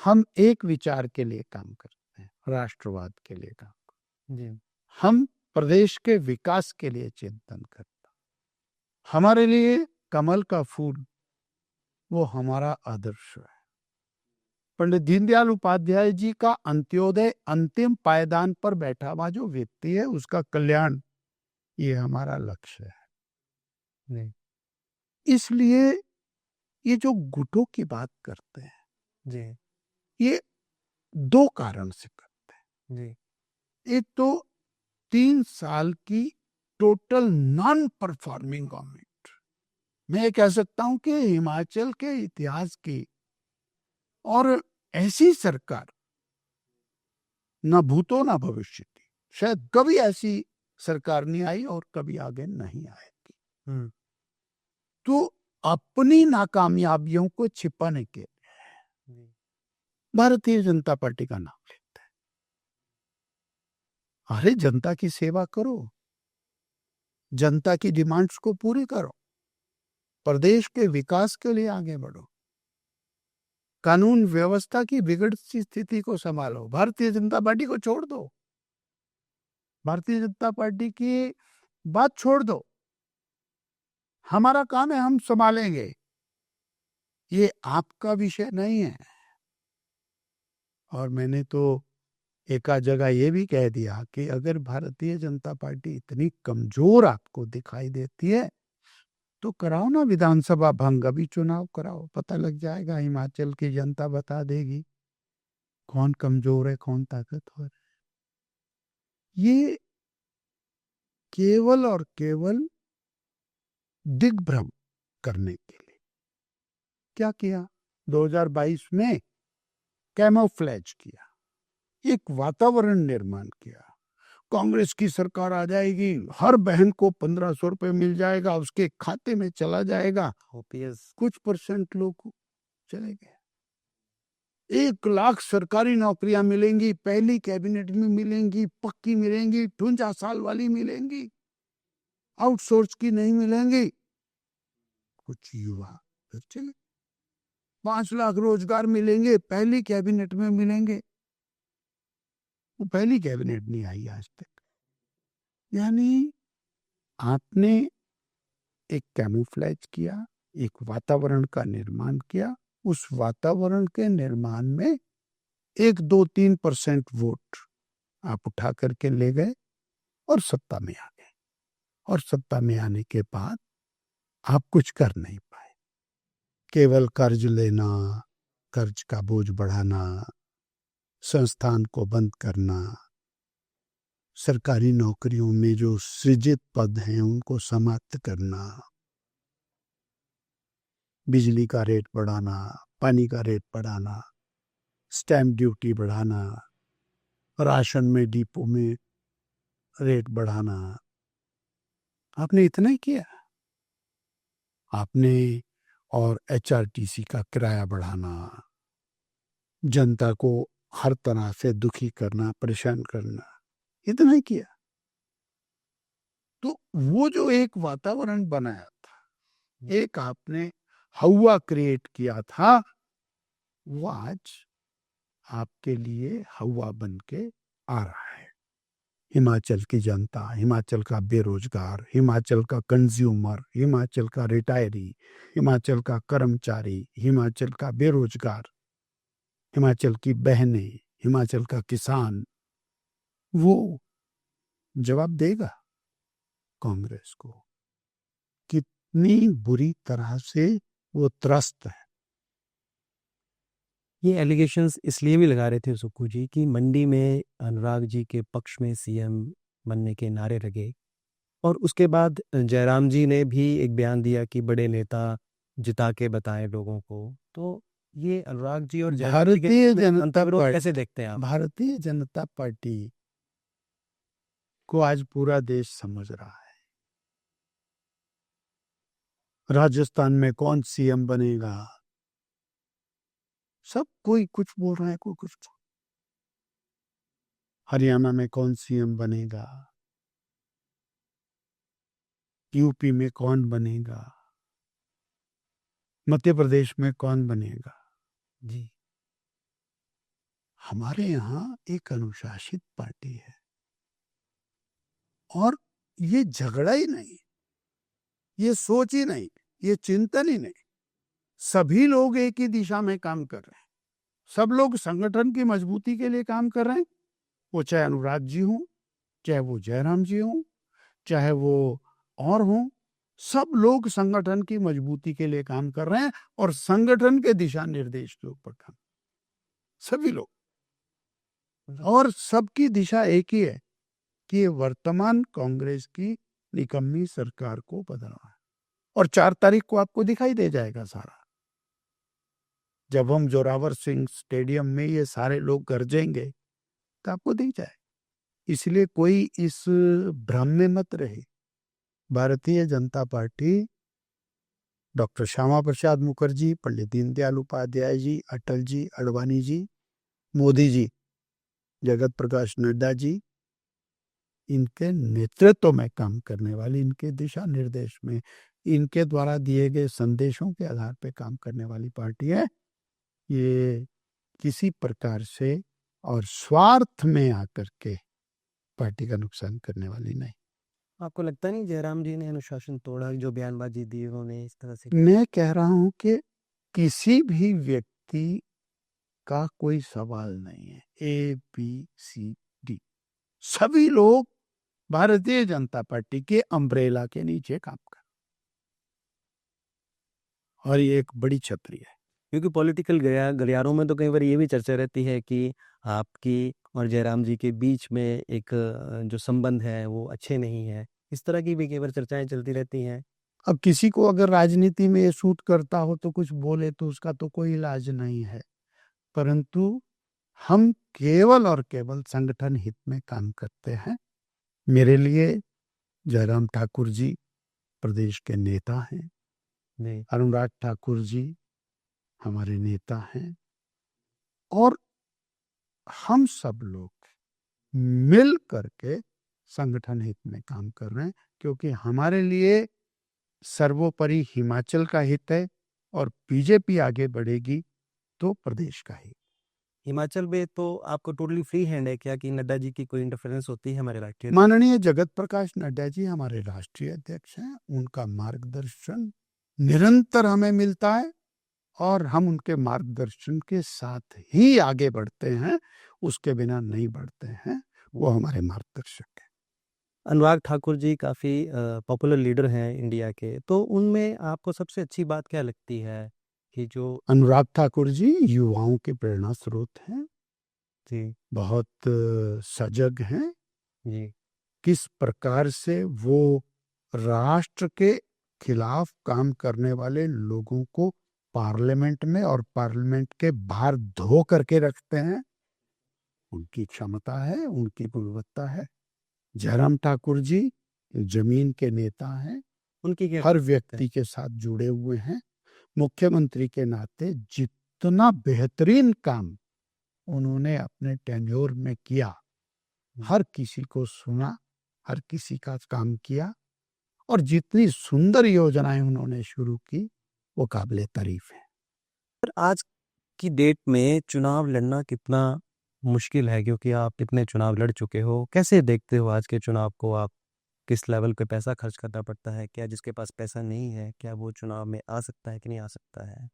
हम एक विचार के लिए काम करते हैं, राष्ट्रवाद के लिए काम। जी। हम प्रदेश के विकास के लिए चिंतन करते हैं। हमारे लिए कमल का फूल वो हमारा आदर्श है। पंडित दीनदयाल उपाध्याय जी का अंत्योदय अंतिम पायदान पर बैठा हुआ जो व्यक्ति है, उसका कल्याण, ये हमारा लक्ष्य है। नहीं। इसलिए ये जो गुटों की बात करते हैं, जी। ये दो कारण से करते जी। हैं। एक तो 3 साल की टोटल नॉन परफॉर्मिंग गवर्नमेंट, मैं ये कह सकता हूं कि हिमाचल के इतिहास की और ऐसी सरकार न भूतो न भविष्य थी, शायद कभी ऐसी सरकार नहीं आई और कभी आगे नहीं आएगी। हम्म। तो अपनी नाकामयाबियों को छिपाने के जी। भारतीय जनता पार्टी का नाम लेता है। अरे जनता की सेवा करो, जनता की डिमांड्स को पूरी करो, प्रदेश के विकास के लिए आगे बढ़ो, कानून व्यवस्था की बिगड़ती स्थिति को संभालो। भारतीय जनता पार्टी को छोड़ दो, भारतीय जनता पार्टी की बात छोड़ दो, हमारा काम है, हम संभालेंगे, ये आपका विषय नहीं है। और मैंने तो एक आध जगह ये भी कह दिया कि अगर भारतीय जनता पार्टी इतनी कमजोर आपको दिखाई देती है तो कराओ ना विधानसभा भंग, अभी चुनाव कराओ, पता लग जाएगा, हिमाचल की जनता बता देगी कौन कमजोर है कौन ताकतवर है। ये केवल और केवल दिग्भ्रम करने के लिए क्या किया, 2022 में कैमोफ्लेज किया, एक वातावरण निर्माण किया कांग्रेस की सरकार आ जाएगी, हर बहन को 1500 रुपए मिल जाएगा, उसके खाते में चला जाएगा। ओपीएस कुछ परसेंट लोग चले गए। 1 लाख सरकारी नौकरियां मिलेंगी, पहली कैबिनेट में मिलेंगी, पक्की मिलेंगी, 52 साल वाली मिलेंगी, आउटसोर्स की नहीं मिलेंगी। कुछ युवा फिर चले। 5 लाख रोजगार मिलेंगे, पहली कैबिनेट में मिलेंगे। वो पहली कैबिनेट नहीं आई आज तक। यानी आपने एक कैमोफ्लेज किया, एक वातावरण का निर्माण किया, उस वातावरण के निर्माण में 1-2-3% वोट आप उठा करके ले गए और सत्ता में आ गए। और सत्ता में आने के बाद आप कुछ कर नहीं पाए, केवल कर्ज लेना, कर्ज का बोझ बढ़ाना, संस्थान को बंद करना, सरकारी नौकरियों में जो सृजित पद हैं उनको समाप्त करना, बिजली का रेट बढ़ाना, पानी का रेट बढ़ाना, स्टैम्प ड्यूटी बढ़ाना, राशन में डिपो में रेट बढ़ाना। आपने इतना ही किया। आपने और एचआरटीसी का किराया बढ़ाना, जनता को हर तरह से दुखी करना, परेशान करना, इतना ही किया। तो वो जो एक वातावरण बनाया था, एक आपने हवा क्रिएट किया था, वो आज आपके लिए हवा बन के आ रहा है। हिमाचल की जनता, हिमाचल का बेरोजगार, हिमाचल का कंज्यूमर, हिमाचल का रिटायरी, हिमाचल का कर्मचारी, हिमाचल का बेरोजगार, हिमाचल की बहनें, हिमाचल का किसान, वो जवाब देगा कांग्रेस को कितनी बुरी तरह से वो त्रस्त है। ये एलिगेशंस इसलिए भी लगा रहे थे सुक्खू जी कि मंडी में अनुराग जी के पक्ष में सीएम बनने के नारे लगे और उसके बाद जयराम जी ने भी एक बयान दिया कि बड़े नेता जिता के बताएं लोगों को। तो ये अनुराग जी और जयराम जी के भारतीय में जनता अंतर्विरोध पार्टी, कैसे देखते हैं आप? भारतीय जनता पार्टी को आज पूरा देश समझ रहा है। राजस्थान में कौन सीएम बनेगा, सब कोई कुछ बोल रहा है, कोई कुछ। हरियाणा में कौन सीएम बनेगा, यूपी में कौन बनेगा, मध्य प्रदेश में कौन बनेगा। जी, हमारे यहाँ एक अनुशासित पार्टी है और ये झगड़ा ही नहीं, ये सोच ही नहीं, ये चिंतन ही नहीं। सभी लोग एक ही दिशा में काम कर रहे हैं। सब लोग संगठन की मजबूती के लिए काम कर रहे हैं। वो चाहे अनुराग जी हों, चाहे वो जयराम जी हों, चाहे वो और हों, सब लोग संगठन की मजबूती के लिए काम कर रहे हैं और संगठन के दिशा निर्देश के ऊपर काम, सभी लोग। और सबकी दिशा एक ही है कि ये वर्तमान कांग्रेस की निकम्मी सरकार को बदलना है। और 4 तारीख को आपको दिखाई दे जाएगा सारा। जब हम जोरावर सिंह स्टेडियम में ये सारे लोग गरजेंगे तो आपको दिख जाए। इसलिए कोई इस भ्रम में मत रहे। भारतीय जनता पार्टी डॉक्टर श्यामा प्रसाद मुखर्जी, पंडित दीनदयाल उपाध्याय जी, अटल जी, अडवाणी जी, मोदी जी, जगत प्रकाश नड्डा जी, इनके नेतृत्व में काम करने वाली, इनके दिशा निर्देश में, इनके द्वारा दिए गए संदेशों के आधार पर काम करने वाली पार्टी है। ये किसी प्रकार से और स्वार्थ में आकर के पार्टी का नुकसान करने वाली नहीं। आपको लगता नहीं जयराम जी ने अनुशासन तोड़ा, जो बयानबाजी दी उन्होंने इस तरह से? मैं कह रहा हूं कि किसी भी व्यक्ति का कोई सवाल नहीं है। ABCD सभी लोग भारतीय जनता पार्टी के अम्ब्रेला के नीचे काम कर, और ये एक बड़ी छतरी है। क्योंकि पॉलिटिकल गलियारों में तो कई बार ये भी चर्चा रहती है कि आपकी और जयराम जी के बीच में एक जो संबंध है वो अच्छे नहीं है। इस तरह की भी कई बार चर्चाएं चलती रहती हैं। अब किसी को अगर राजनीति में ये सूट करता हो तो कुछ बोले तो उसका तो कोई इलाज नहीं है, परंतु हम केवल और केवल संगठन हित में काम करते हैं। मेरे लिए जयराम ठाकुर जी प्रदेश के नेता हैं, जी, अनुराग ठाकुर जी हमारे नेता हैं, और हम सब लोग मिल करके संगठन हित में काम कर रहे हैं, क्योंकि हमारे लिए सर्वोपरि हिमाचल का हित है, और बीजेपी आगे बढ़ेगी तो प्रदेश का हित। हिमाचल में तो आपको टोटली फ्री हैंड है क्या कि नड्डा जी की कोई इंटरफेरेंस होती है हमारे राष्ट्रीय माननीय जगत प्रकाश नड्डा जी हमारे राष्ट्रीय अध्यक्ष हैं, उनका मार्गदर्शन निरंतर हमें मिलता है, और हम उनके मार्गदर्शन के साथ ही आगे बढ़ते हैं, उसके बिना नहीं बढ़ते हैं। वो हमारे मार्गदर्शक हैं। अनुराग ठाकुर जी काफ़ी पॉपुलर लीडर हैं इंडिया के, तो उनमें आपको सबसे अच्छी बात क्या लगती है कि जो अनुराग ठाकुर जी युवाओं के प्रेरणा स्रोत हैं, जी, बहुत सजग हैं, जी, किस प्रकार से वो राष्ट्र के खिलाफ काम करने वाले लोगों को पार्लियामेंट में और पार्लियामेंट के बाहर धो करके रखते हैं, उनकी क्षमता है, उनकी गुणवत्ता है। जयराम ठाकुर जी जमीन के नेता हैं, उनकी क्या हर खासियत है? व्यक्ति के साथ जुड़े हुए हैं। मुख्यमंत्री के नाते जितना बेहतरीन काम उन्होंने अपने टेन्योर में किया, हुँ। हर किसी को सुना, हर किसी का काम किया, और जितनी सुंदर योजनाएं उन्होंने शुरू की, वो काबिले तारीफ है। पर आज की डेट में चुनाव लड़ना कितना मुश्किल है क्योंकि आप इतने चुनाव लड़ चुके हो। कैसे देखते हो आज के चुनाव को आप? किस लेवल पे पैसा खर्च करना पड़ता है? क्या जिसके पास पैसा नहीं है, क्या वो चुनाव में आ सकता है कि नहीं आ सकता है?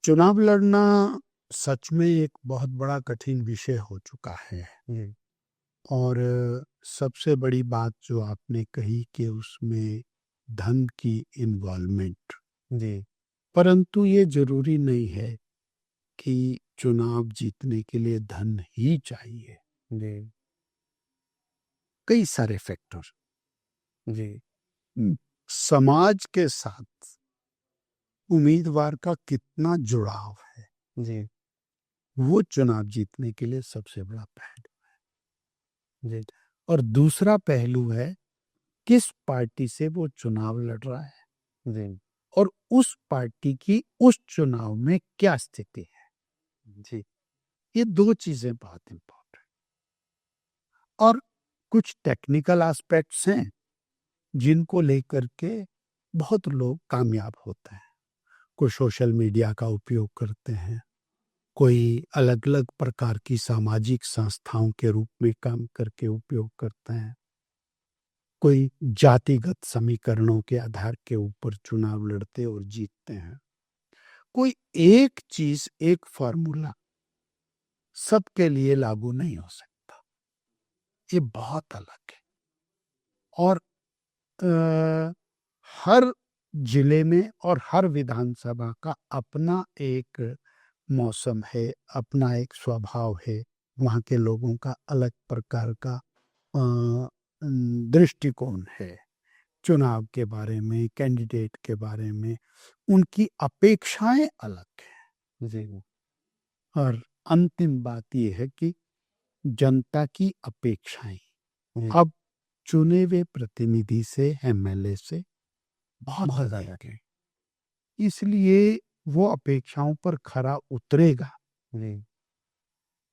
चुनाव लड़ना सच में एक बहुत बड़ा कठिन विषय हो चुका है, जी, और सबसे बड़ी बात जो आपने कही कि उसमें धन की इन्वॉल्वमेंट, जी, परंतु ये जरूरी नहीं है कि चुनाव जीतने के लिए धन ही चाहिए। जी, कई सारे फैक्टर, जी, समाज के साथ उम्मीदवार का कितना जुड़ाव है, जी, वो चुनाव जीतने के लिए सबसे बड़ा पहलू। जी, और दूसरा पहलू है किस पार्टी से वो चुनाव लड़ रहा है, जी, और उस पार्टी की उस चुनाव में क्या स्थिति है। जी, ये दो चीजें बहुत इंपॉर्टेंट। और कुछ टेक्निकल एस्पेक्ट्स हैं जिनको लेकर के बहुत लोग कामयाब होते हैं। कोई सोशल मीडिया का उपयोग करते हैं, कोई अलग अलग प्रकार की सामाजिक संस्थाओं के रूप में काम करके उपयोग करते हैं, कोई जातिगत समीकरणों के आधार के ऊपर चुनाव लड़ते और जीतते हैं। कोई एक चीज, एक फॉर्मूला सबके लिए लागू नहीं हो सकता, ये बहुत अलग है। और अ, हर जिले में और हर विधानसभा का अपना एक मौसम है, अपना एक स्वभाव है, वहाँ के लोगों का अलग प्रकार का दृष्टिकोण है चुनाव के बारे में, कैंडिडेट के बारे में, उनकी अपेक्षाएं अलग हैं। जी, और अंतिम बात ये है कि जनता की अपेक्षाएं जी, अब चुने हुए प्रतिनिधि से, एमएलए से बहुत बहुत अधिक ज़्यादा। है, इसलिए वो अपेक्षाओं पर खरा उतरेगा, जी,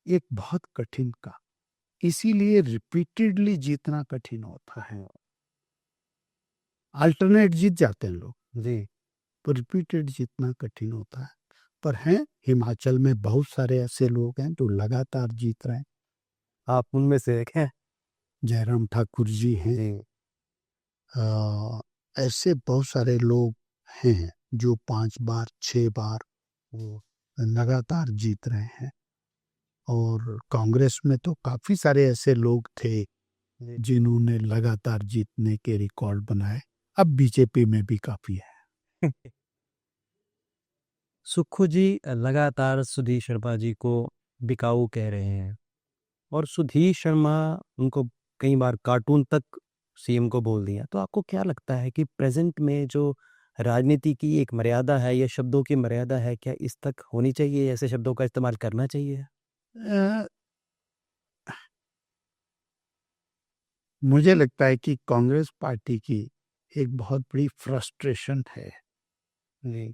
एक बहुत कठिन का, इसीलिए रिपीटेडली जीतना कठिन होता है। अल्टरनेट जीत जाते हैं लोग, जी, पर रिपीटेड जीतना कठिन होता है। पर हैं हिमाचल में बहुत सारे ऐसे लोग हैं जो लगातार जीत रहे हैं। आप उनमें से एक हैं? जयराम ठाकुर जी हैं, जी, ऐसे बहुत सारे लोग हैं जो 5 बार 6 बार वो लगातार जीत रहे हैं। और कांग्रेस में तो काफी सारे ऐसे लोग थे जी। जिन्होंने लगातार जीतने के रिकॉर्ड बनाए। अब बीजेपी में भी काफी है। सुक्खू जी लगातार सुधीर शर्मा जी को बिकाऊ कह रहे हैं और सुधीर शर्मा उनको कई बार कार्टून तक सीएम को बोल दिया। तो आपको क्या लगता है कि प्रेज़ेंट में जो राजनीति की एक मर्यादा है या शब्दों की मर्यादा है, क्या इस तक होनी चाहिए? ऐसे शब्दों का इस्तेमाल करना चाहिए? अ, मुझे लगता है कि कांग्रेस पार्टी की एक बहुत बड़ी फ्रस्ट्रेशन है जी,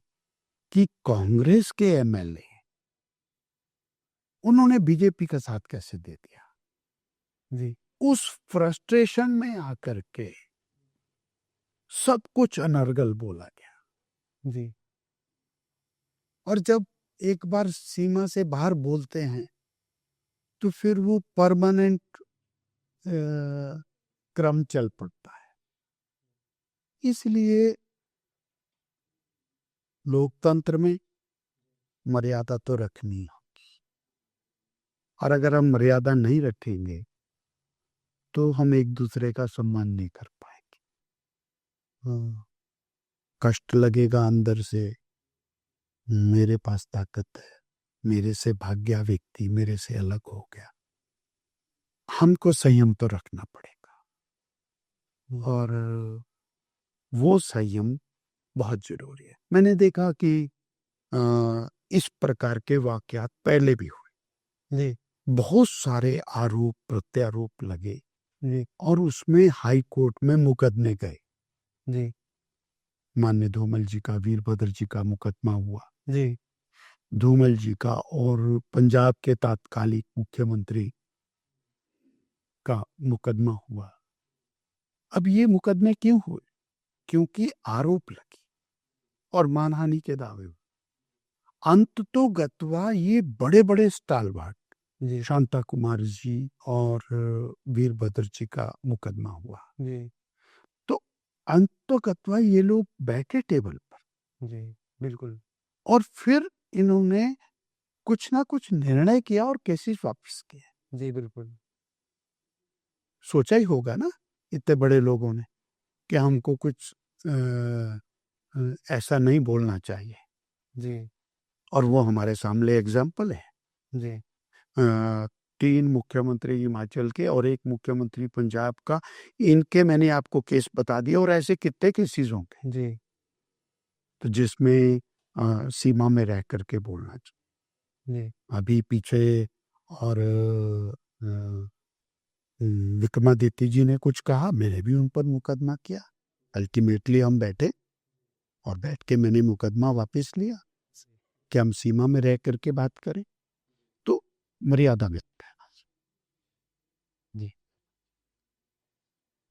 कि कांग्रेस के एमएलए उन्होंने बीजेपी का साथ कैसे दे दिया। जी, उस फ्रस्ट्रेशन में आकर के सब कुछ अनर्गल बोला गया, जी, और जब एक बार सीमा से बाहर बोलते हैं तो फिर वो परमानेंट क्रम चल पड़ता है। इसलिए लोकतंत्र में मर्यादा तो रखनी होगी, और अगर हम मर्यादा नहीं रखेंगे तो हम एक दूसरे का सम्मान नहीं कर पाएंगे। कष्ट लगेगा अंदर से, मेरे पास ताकत है, मेरे से भाग गया व्यक्ति, मेरे से अलग हो गया। हमको संयम तो रखना पड़ेगा, और वो संयम बहुत जरूरी है। मैंने देखा कि इस प्रकार के वाकयात पहले भी हुए, जी, बहुत सारे आरोप प्रत्यारोप लगे, जी, और उसमें हाई कोर्ट में मुकदमे गए। जी, मान्य धूमल जी का, वीरभद्र जी का मुकदमा हुआ, जी, धूमल जी का और पंजाब के तात्कालिक मुख्यमंत्री का मुकदमा हुआ। अब ये मुकदमे क्यों हुए? क्योंकि आरोप लगे और मानहानि के दावे हुए। अंत तो गत्वा ये बड़े बड़े स्टालवार्ड जी, शांता कुमार जी और वीरभद्र जी का मुकदमा हुआ। जी, तो अंत तो गत्वा ये लोग बैठे टेबल पर, जी, बिल्कुल। और फिर इन्होंने कुछ ना कुछ निर्णय किया और केसेस वापस किए। जी, बिल्कुल। सोचा ही होगा ना इतने बड़े लोगों ने कि हमको कुछ ऐसा नहीं बोलना चाहिए, जी, और वो हमारे सामने एग्जाम्पल है। जी, 3 मुख्यमंत्री हिमाचल के और 1 मुख्यमंत्री पंजाब का, इनके मैंने आपको केस बता दिए, और ऐसे कितने केसेस होंगे जी, तो जिसमें सीमा में रह करके बोलना चाहिए। जी, अभी पीछे और अ, विक्रमादित्य जी ने कुछ कहा, मैंने भी उन पर मुकदमा किया। अल्टीमेटली हम बैठे, और बैठ के मैंने मुकदमा वापस लिया कि हम सीमा में रह करके बात करें। तो मर्यादा में जी।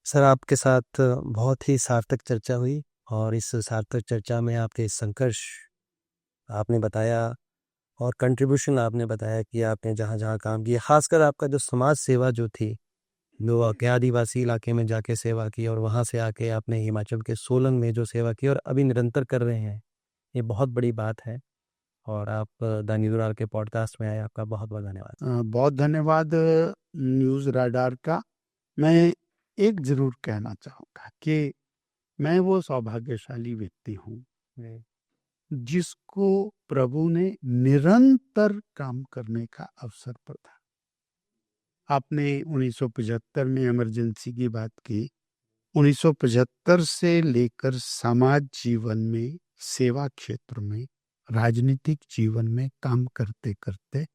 सर, आपके साथ बहुत ही सार्थक चर्चा हुई, और इस सार्थक चर्चा में आपके संघर्ष आपने बताया, और कंट्रीब्यूशन आपने बताया कि आपने जहाँ-जहाँ काम किया, ख़ासकर आपका जो समाज सेवा जो थी, जो के आदिवासी इलाके में जाके सेवा की, और वहाँ से आके आपने हिमाचल के सोलन में जो सेवा की और अभी निरंतर कर रहे हैं, ये बहुत बड़ी बात है। और आप द न्यूज़ के पॉडकास्ट में आए, आपका बहुत-बहुत धन्यवाद। बहुत धन्यवाद न्यूज़ रडार का। मैं एक ज़रूर कहना चाहूँगा कि मैं वो सौभाग्यशाली व्यक्ति हूँ जी, जिसको प्रभु ने निरंतर काम करने का अवसर प्रदान। आपने 1975 में इमरजेंसी की बात की। 1975 से लेकर समाज जीवन में, सेवा क्षेत्र में, राजनीतिक जीवन में काम करते करते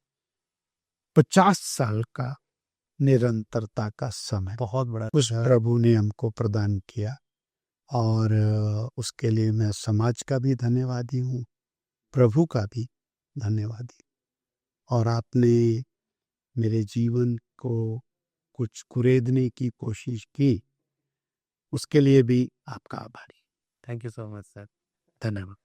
50 साल का निरंतरता का समय बहुत बड़ा उस प्रभु ने हमको प्रदान किया, और उसके लिए मैं समाज का भी धन्यवादी हूँ, प्रभु का भी धन्यवादी। और आपने मेरे जीवन को कुछ कुरेदने की कोशिश की, उसके लिए भी आपका आभारी। Thank you so much sir. धन्यवाद।